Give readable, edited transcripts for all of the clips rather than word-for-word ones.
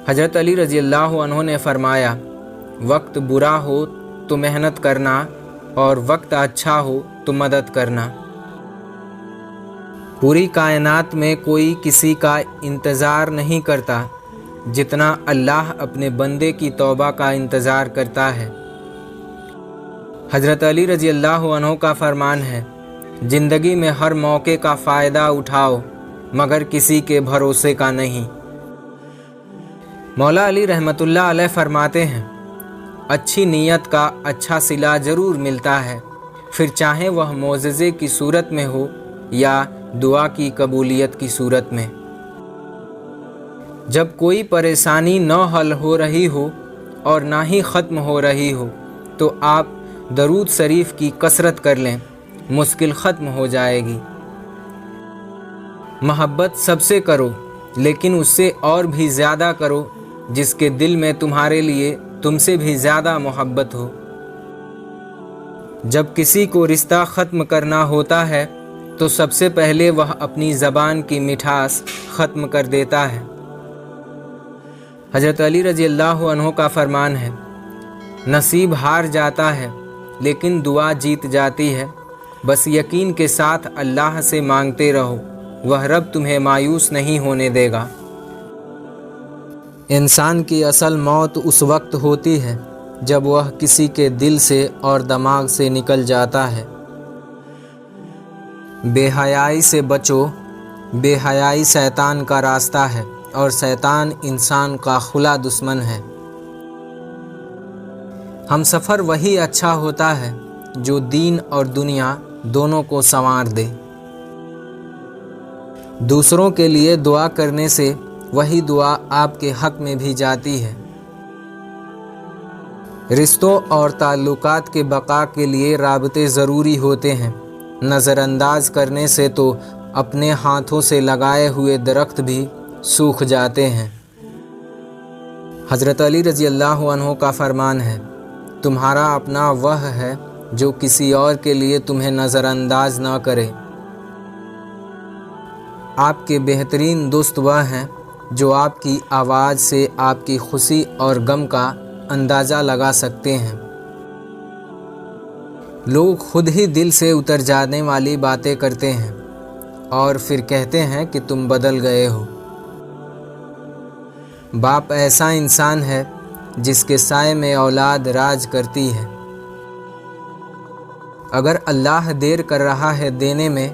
حضرت علی رضی اللہ عنہ نے فرمایا، وقت برا ہو تو محنت کرنا اور وقت اچھا ہو تو مدد کرنا۔ پوری کائنات میں کوئی کسی کا انتظار نہیں کرتا جتنا اللہ اپنے بندے کی توبہ کا انتظار کرتا ہے۔ حضرت علی رضی اللہ عنہ کا فرمان ہے، زندگی میں ہر موقع کا فائدہ اٹھاؤ مگر کسی کے بھروسے کا نہیں۔ مولا علی رحمۃ اللہ علیہ فرماتے ہیں، اچھی نیت کا اچھا صلہ ضرور ملتا ہے، پھر چاہے وہ معجزے کی صورت میں ہو یا دعا کی قبولیت کی صورت میں۔ جب کوئی پریشانی نہ حل ہو رہی ہو اور نہ ہی ختم ہو رہی ہو تو آپ درود شریف کی کثرت کر لیں، مشکل ختم ہو جائے گی۔ محبت سب سے کرو لیکن اس سے اور بھی زیادہ کرو جس کے دل میں تمہارے لیے تم سے بھی زیادہ محبت ہو۔ جب کسی کو رشتہ ختم کرنا ہوتا ہے تو سب سے پہلے وہ اپنی زبان کی مٹھاس ختم کر دیتا ہے۔ حضرت علی رضی اللہ عنہ کا فرمان ہے، نصیب ہار جاتا ہے لیکن دعا جیت جاتی ہے، بس یقین کے ساتھ اللہ سے مانگتے رہو، وہ رب تمہیں مایوس نہیں ہونے دے گا۔ انسان کی اصل موت اس وقت ہوتی ہے جب وہ کسی کے دل سے اور دماغ سے نکل جاتا ہے۔ بے حیائی سے بچو، بے حیائی شیطان کا راستہ ہے اور شیطان انسان کا کھلا دشمن ہے۔ ہم سفر وہی اچھا ہوتا ہے جو دین اور دنیا دونوں کو سنوار دے۔ دوسروں کے لیے دعا کرنے سے وہی دعا آپ کے حق میں بھی جاتی ہے۔ رشتوں اور تعلقات کے بقا کے لیے رابطے ضروری ہوتے ہیں، نظر انداز کرنے سے تو اپنے ہاتھوں سے لگائے ہوئے درخت بھی سوکھ جاتے ہیں۔ حضرت علی رضی اللہ عنہ کا فرمان ہے، تمہارا اپنا وہ ہے جو کسی اور کے لیے تمہیں نظر انداز نہ کرے۔ آپ کے بہترین دوست وہ ہیں جو آپ کی آواز سے آپ کی خوشی اور غم کا اندازہ لگا سکتے ہیں۔ لوگ خود ہی دل سے اتر جانے والی باتیں کرتے ہیں اور پھر کہتے ہیں کہ تم بدل گئے ہو۔ باپ ایسا انسان ہے جس کے سائے میں اولاد راج کرتی ہے۔ اگر اللہ دیر کر رہا ہے دینے میں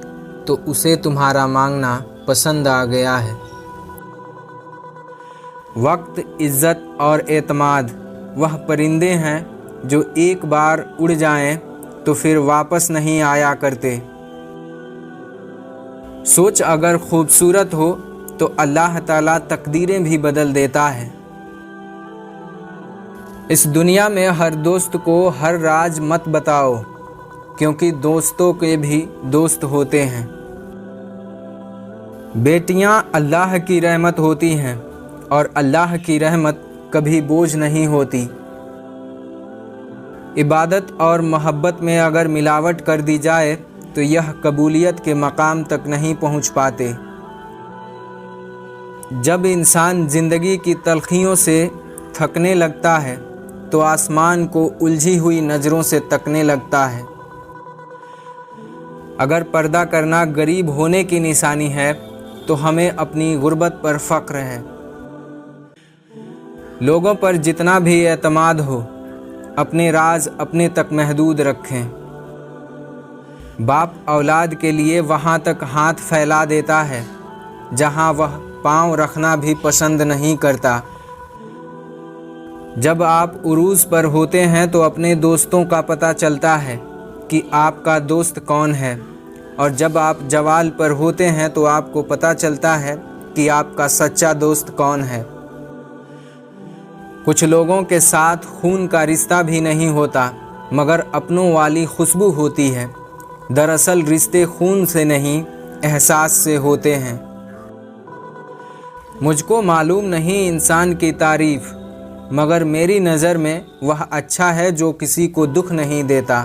تو اسے تمہارا مانگنا پسند آ گیا ہے۔ وقت، عزت اور اعتماد وہ پرندے ہیں جو ایک بار اڑ جائیں تو پھر واپس نہیں آیا کرتے۔ سوچ اگر خوبصورت ہو تو اللہ تعالیٰ تقدیریں بھی بدل دیتا ہے۔ اس دنیا میں ہر دوست کو ہر راز مت بتاؤ، کیونکہ دوستوں کے بھی دوست ہوتے ہیں۔ بیٹیاں اللہ کی رحمت ہوتی ہیں اور اللہ کی رحمت کبھی بوجھ نہیں ہوتی۔ عبادت اور محبت میں اگر ملاوٹ کر دی جائے تو یہ قبولیت کے مقام تک نہیں پہنچ پاتے۔ جب انسان زندگی کی تلخیوں سے تھکنے لگتا ہے تو آسمان کو الجھی ہوئی نظروں سے تکنے لگتا ہے۔ اگر پردہ کرنا غریب ہونے کی نشانی ہے تو ہمیں اپنی غربت پر فخر ہے۔ لوگوں پر جتنا بھی اعتماد ہو، اپنے راز اپنے تک محدود رکھیں۔ باپ اولاد کے لیے وہاں تک ہاتھ پھیلا دیتا ہے جہاں وہ پاؤں رکھنا بھی پسند نہیں کرتا۔ جب آپ عروج پر ہوتے ہیں تو اپنے دوستوں کا پتہ چلتا ہے کہ آپ کا دوست کون ہے، اور جب آپ زوال پر ہوتے ہیں تو آپ کو پتہ چلتا ہے کہ آپ کا سچا دوست کون ہے۔ کچھ لوگوں کے ساتھ خون کا رشتہ بھی نہیں ہوتا مگر اپنوں والی خوشبو ہوتی ہے۔ دراصل رشتے خون سے نہیں، احساس سے ہوتے ہیں۔ مجھ کو معلوم نہیں انسان کی تعریف، مگر میری نظر میں وہ اچھا ہے جو کسی کو دکھ نہیں دیتا۔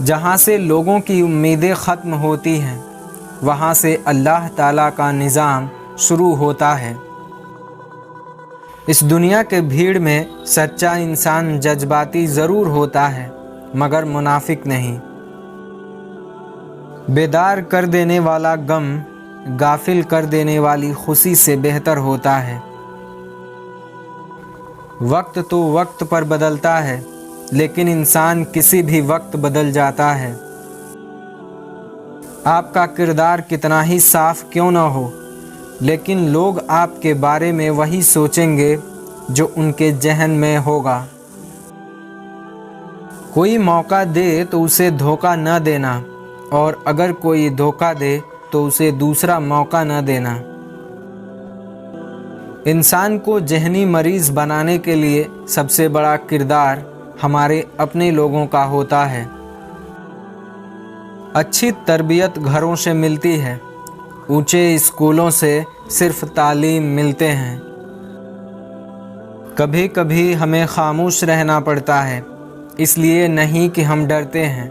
جہاں سے لوگوں کی امیدیں ختم ہوتی ہیں وہاں سے اللہ تعالیٰ کا نظام شروع ہوتا ہے۔ اس دنیا کے بھیڑ میں سچا انسان جذباتی ضرور ہوتا ہے مگر منافق نہیں۔ بیدار کر دینے والا غم غافل کر دینے والی خوشی سے بہتر ہوتا ہے۔ وقت تو وقت پر بدلتا ہے لیکن انسان کسی بھی وقت بدل جاتا ہے۔ آپ کا کردار کتنا ہی صاف کیوں نہ ہو لیکن لوگ آپ کے بارے میں وہی سوچیں گے جو ان کے ذہن میں ہوگا۔ کوئی موقع دے تو اسے دھوکہ نہ دینا اور اگر کوئی دھوکہ دے تو اسے دوسرا موقع نہ دینا۔ انسان کو ذہنی مریض بنانے کے لیے سب سے بڑا کردار ہمارے اپنے لوگوں کا ہوتا ہے۔ اچھی تربیت گھروں سے ملتی ہے، اونچے اسکولوں سے صرف تعلیم ملتے ہیں۔ کبھی کبھی ہمیں خاموش رہنا پڑتا ہے، اس لیے نہیں کہ ہم ڈرتے ہیں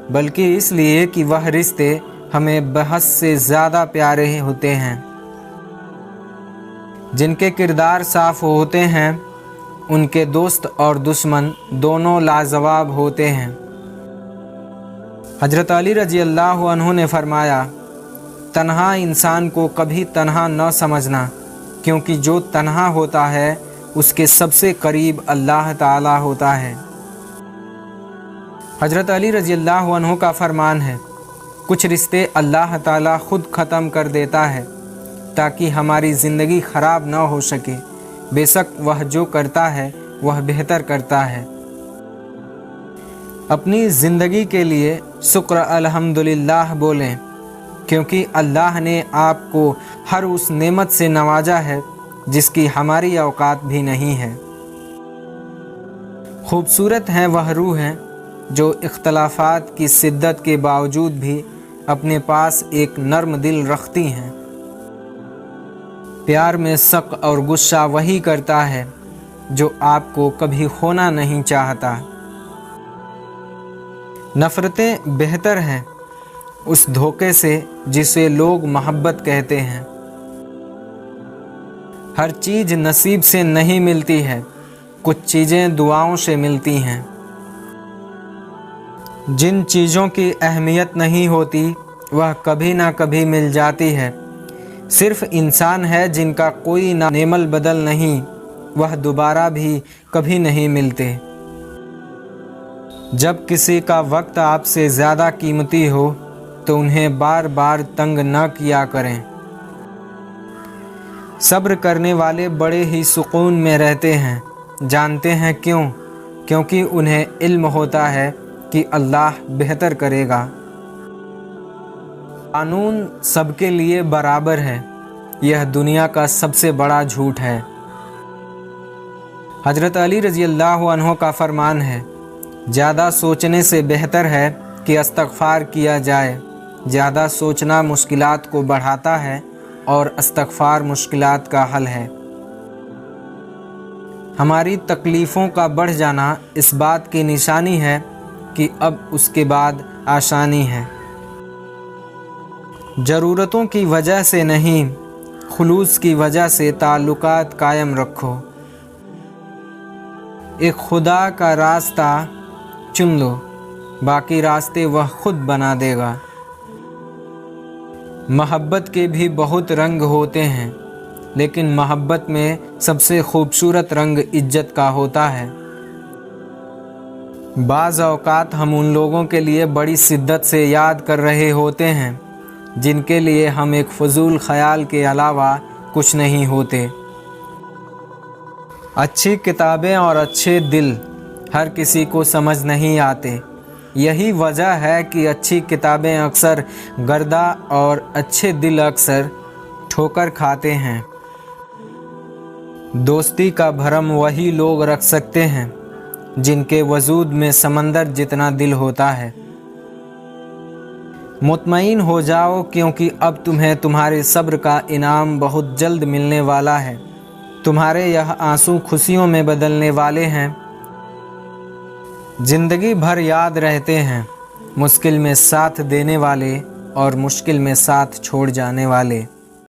بلکہ اس لیے کہ وہ رشتے ہمیں بحث سے زیادہ پیارے ہوتے ہیں۔ جن کے کردار صاف ہوتے ہیں ان کے دوست اور دشمن دونوں لاجواب ہوتے ہیں۔ حضرت علی رضی اللہ عنہ نے فرمایا، تنہا انسان کو کبھی تنہا نہ سمجھنا کیونکہ جو تنہا ہوتا ہے اس کے سب سے قریب اللہ تعالی ہوتا ہے۔ حضرت علی رضی اللہ عنہ کا فرمان ہے، کچھ رشتے اللہ تعالی خود ختم کر دیتا ہے تاکہ ہماری زندگی خراب نہ ہو سکے، بے شک وہ جو کرتا ہے وہ بہتر کرتا ہے۔ اپنی زندگی کے لیے شکر الحمدللہ بولیں کیونکہ اللہ نے آپ کو ہر اس نعمت سے نوازا ہے جس کی ہماری اوقات بھی نہیں ہے۔ خوبصورت ہیں وہ روحیں جو اختلافات کی شدت کے باوجود بھی اپنے پاس ایک نرم دل رکھتی ہیں۔ پیار میں شک اور غصہ وہی کرتا ہے جو آپ کو کبھی کھونا نہیں چاہتا۔ نفرتیں بہتر ہیں اس دھوکے سے جسے لوگ محبت کہتے ہیں۔ ہر چیز نصیب سے نہیں ملتی ہے، کچھ چیزیں دعاؤں سے ملتی ہیں۔ جن چیزوں کی اہمیت نہیں ہوتی وہ کبھی نہ کبھی مل جاتی ہے۔ صرف انسان ہے جن کا کوئی نعم البدل نہیں، وہ دوبارہ بھی کبھی نہیں ملتے۔ جب کسی کا وقت آپ سے زیادہ قیمتی ہو تو انہیں بار بار تنگ نہ کیا کریں۔ صبر کرنے والے بڑے ہی سکون میں رہتے ہیں، جانتے ہیں کیوں؟ کیونکہ انہیں علم ہوتا ہے کہ اللہ بہتر کرے گا۔ قانون سب کے لیے برابر ہے، یہ دنیا کا سب سے بڑا جھوٹ ہے۔ حضرت علی رضی اللہ عنہ کا فرمان ہے، زیادہ سوچنے سے بہتر ہے کہ استغفار کیا جائے۔ زیادہ سوچنا مشکلات کو بڑھاتا ہے اور استغفار مشکلات کا حل ہے۔ ہماری تکلیفوں کا بڑھ جانا اس بات کی نشانی ہے کہ اب اس کے بعد آسانی ہے۔ ضرورتوں کی وجہ سے نہیں، خلوص کی وجہ سے تعلقات قائم رکھو۔ ایک خدا کا راستہ چن لو، باقی راستے وہ خود بنا دے گا۔ محبت کے بھی بہت رنگ ہوتے ہیں لیکن محبت میں سب سے خوبصورت رنگ عزت کا ہوتا ہے۔ بعض اوقات ہم ان لوگوں کے لیے بڑی شدت سے یاد کر رہے ہوتے ہیں جن کے لیے ہم ایک فضول خیال کے علاوہ کچھ نہیں ہوتے۔ اچھی کتابیں اور اچھے دل ہر کسی کو سمجھ نہیں آتے، یہی وجہ ہے کہ اچھی کتابیں اکثر گردہ اور اچھے دل اکثر ٹھوکر کھاتے ہیں۔ دوستی کا بھرم وہی لوگ رکھ سکتے ہیں جن کے وجود میں سمندر جتنا دل ہوتا ہے۔ مطمئن ہو جاؤ کیونکہ اب تمہیں تمہارے صبر کا انعام بہت جلد ملنے والا ہے۔ تمہارے یہ آنسو خوشیوں میں بدلنے والے ہیں۔ زندگی بھر یاد رہتے ہیں، مشکل میں ساتھ دینے والے اور مشکل میں ساتھ چھوڑ جانے والے۔